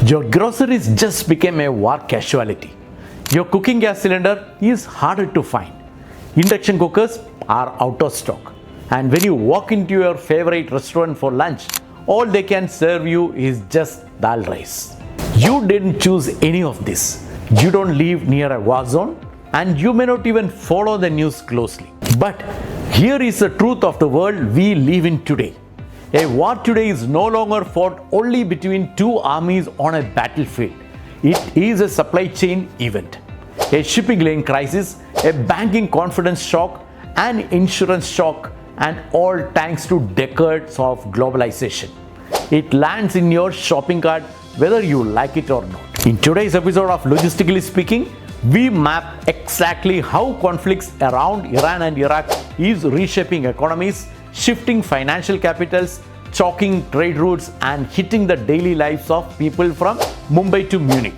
Your groceries just became a war casualty. Your cooking gas cylinder is harder to find. Induction cookers are out of stock. And when you walk into your favorite restaurant for lunch, all they can serve you is just dal rice. You didn't choose any of this. You don't live near a war zone, and you may not even follow the news closely. But here is the truth of the world we live in today. A war today is no longer fought only between two armies on a battlefield. It is a supply chain event, a shipping lane crisis, a banking confidence shock, an insurance shock, and all thanks to decades of globalization. It lands in your shopping cart whether you like it or not. In today's episode of Logistically Speaking, we map exactly how conflicts around Iran and Iraq is reshaping economies, shifting financial capitals, choking trade routes, and hitting the daily lives of people from Mumbai to Munich.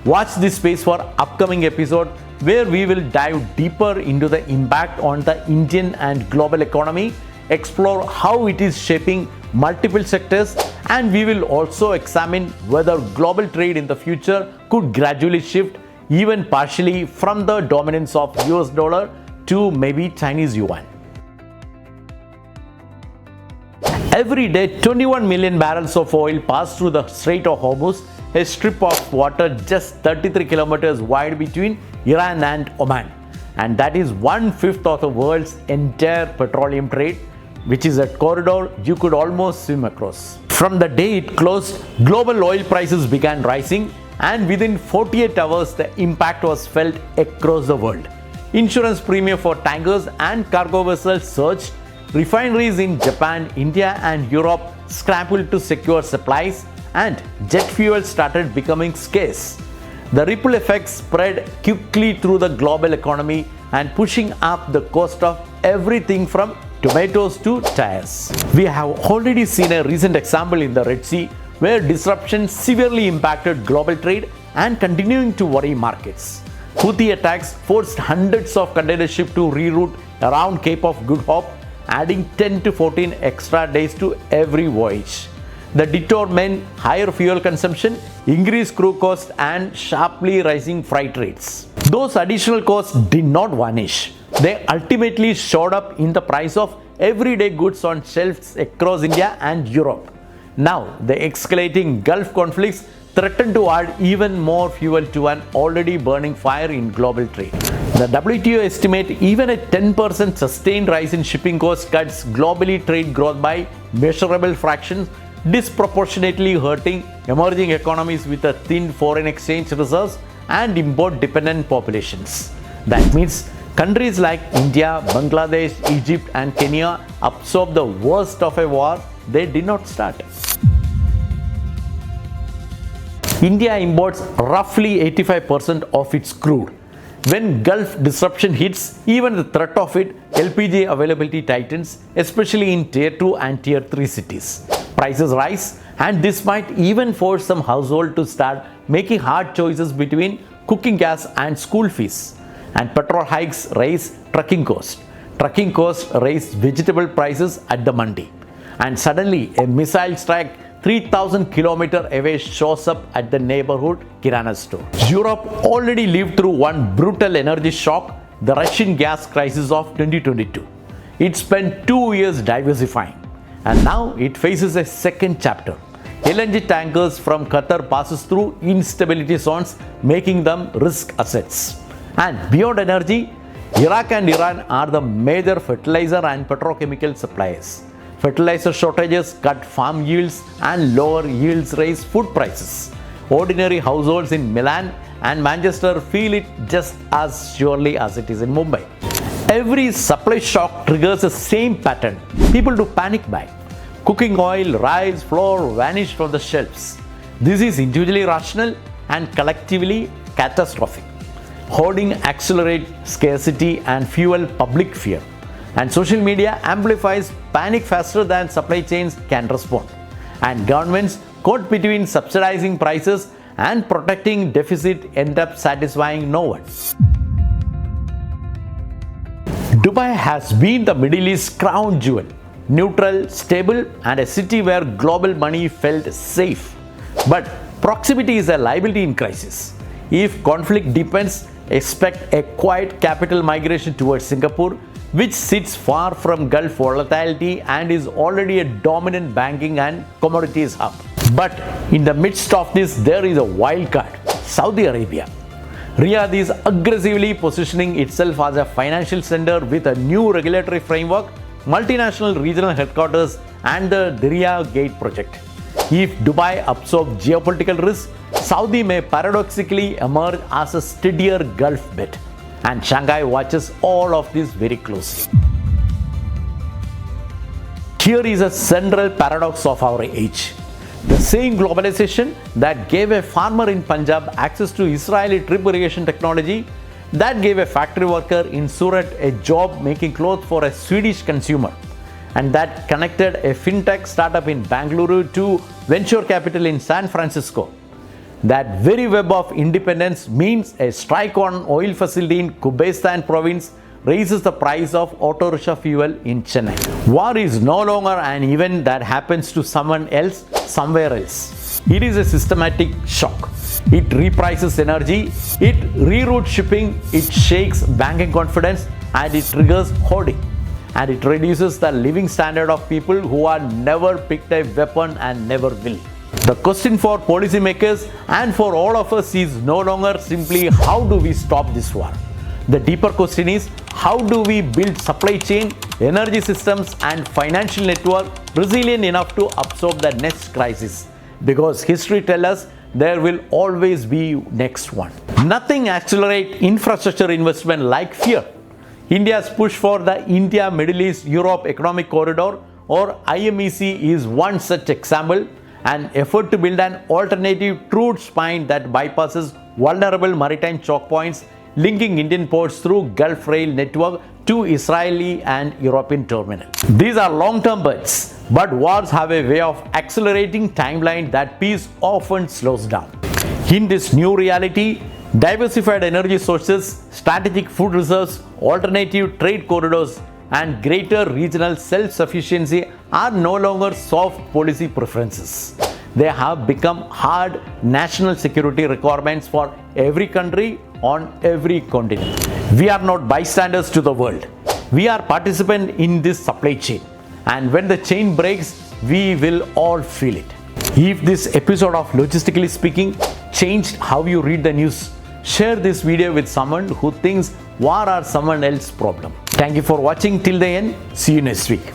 Watch this space for upcoming episode where we will dive deeper into the impact on the Indian and global economy, explore how it is shaping multiple sectors, and we will also examine whether global trade in the future could gradually shift even partially from the dominance of US dollar to maybe Chinese yuan. Every day, 21 million barrels of oil pass through the Strait of Hormuz, a strip of water just 33 kilometers wide between Iran and Oman. And that is 1/5 of the world's entire petroleum trade, which is a corridor you could almost swim across. From the day it closed, global oil prices began rising, and within 48 hours, the impact was felt across the world. Insurance premium for tankers and cargo vessels surged. Refineries in Japan, India, and Europe scrambled to secure supplies, and jet fuel started becoming scarce. The ripple effects spread quickly through the global economy and pushing up the cost of everything from tomatoes to tires. We have already seen a recent example in the Red Sea, where disruption severely impacted global trade and continuing to worry markets. Houthi attacks forced hundreds of container ships to reroute around Cape of Good Hope, adding 10 to 14 extra days to every voyage. The detour meant higher fuel consumption, increased crew costs, and sharply rising freight rates. Those additional costs did not vanish. They ultimately showed up in the price of everyday goods on shelves across India and Europe. Now, the escalating Gulf conflicts threaten to add even more fuel to an already burning fire in global trade. The WTO estimate even a 10% sustained rise in shipping costs cuts globally trade growth by measurable fractions, disproportionately hurting emerging economies with a thin foreign exchange reserves and import-dependent populations. That means countries like India, Bangladesh, Egypt, and Kenya absorb the worst of a war they did not start. India imports roughly 85% of its crude. When Gulf disruption hits, even the threat of it, LPG availability tightens, especially in Tier 2 and Tier 3 cities. Prices rise, and this might even force some households to start making hard choices between cooking gas and school fees. And petrol hikes raise trucking costs. Trucking costs raise vegetable prices at the mandi. And suddenly, a missile strike 3,000 kilometers away shows up at the neighborhood Kirana store. Europe already lived through one brutal energy shock, the Russian gas crisis of 2022. It spent 2 years diversifying, and now it faces a second chapter. LNG tankers from Qatar passes through instability zones, making them risk assets. And beyond energy, Iraq and Iran are the major fertilizer and petrochemical suppliers. Fertilizer shortages cut farm yields, and lower yields raise food prices. Ordinary households in Milan and Manchester feel it just as surely as it is in Mumbai. Every supply shock triggers the same pattern. People do panic buy. Cooking oil, rice, flour vanish from the shelves. This is individually rational and collectively catastrophic. Hoarding accelerates scarcity and fuel public fear. And social media amplifies panic faster than supply chains can respond. And governments caught between subsidizing prices and protecting deficit end up satisfying no one. Dubai has been the Middle East's crown jewel, neutral, stable, and a city where global money felt safe. But Proximity is a liability in crisis. If conflict deepens, expect a quiet capital migration towards Singapore, which sits far from Gulf volatility and is already a dominant banking and commodities hub. But in the midst of this, there is a wild card, Saudi Arabia. Riyadh is aggressively positioning itself as a financial center with a new regulatory framework, multinational regional headquarters, and the Diriyah Gate project. If Dubai absorbs geopolitical risk, Saudi may paradoxically emerge as a steadier Gulf bet. And Shanghai watches all of this very closely. Here is a central paradox of our age. The same globalization that gave a farmer in Punjab access to Israeli drip irrigation technology, that gave a factory worker in Surat a job making clothes for a Swedish consumer, and that connected a fintech startup in Bangalore to venture capital in San Francisco. That very web of independence means a strike on oil facility in Kubestan province raises the price of auto rickshaw fuel in Chennai. War is no longer an event that happens to someone else somewhere else. It is a systematic shock. It reprices energy, it reroutes shipping, it shakes banking confidence, and it triggers hoarding. And it reduces the living standard of people who are never picked a weapon and never will. The question for policymakers and for all of us is no longer simply how do we stop this war. The deeper question is how do we build supply chain, energy systems, and financial network resilient enough to absorb the next crisis. Because history tells us there will always be next one. Nothing accelerates infrastructure investment like fear. India's push for the India, Middle East, Europe Economic Corridor or IMEC is one such example, an effort to build an alternative route spine that bypasses vulnerable maritime choke points linking Indian ports through Gulf Rail network to Israeli and European terminals. These are long-term bets, but wars have a way of accelerating timeline that peace often slows down. In this new reality, diversified energy sources, strategic food reserves, alternative trade corridors, and greater regional self-sufficiency are no longer soft policy preferences. They have become hard national security requirements for every country on every continent. We are not bystanders to the world. We are participants in this supply chain. And when the chain breaks, we will all feel it. If this episode of Logistically Speaking changed how you read the news, share this video with someone who thinks war are someone else's problem. Thank you for watching till the end. See you next week.